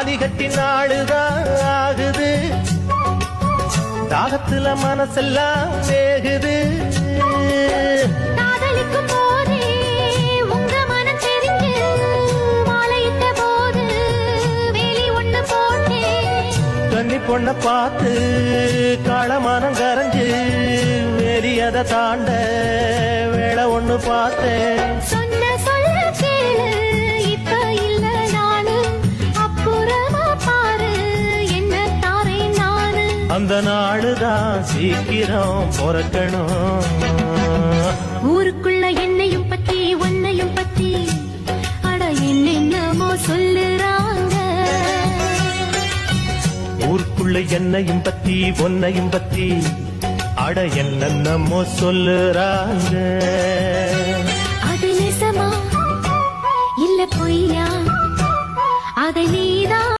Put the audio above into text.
தாலி கட்டி நாளுதான் ஆகுது, தாகத்துல மனசெல்லாம் வேகுது. காதலிக்கும் போதே உங்க மனம் தெரிஞ்சு மாலையிட்ட போது வேலி ஒண்ணு போட்டேன். கன்னி பொண்ண பார்த்து காளமானம் கரைஞ்சு வேலியதை தாண்ட வேலை ஒண்ணு பார்த்தேன். சொன்ன சொல்ல கேளு, இப்ப இல்ல நானு, அப்புறமா பாரு என்ன தாரேன் நானு. அந்த நாளுதான் சீக்கிரம் பிறக்கணும். ஊருக்குள்ள என்னையும் பத்தி உன்னையும் பத்தி அட என்னென்னமோ சொல்லுறாங்க. ஊருக்குள்ள என்னையும் பத்தி ஒன்னையும் பத்தி அட என்னென்னமோ சொல்லுறாங்க.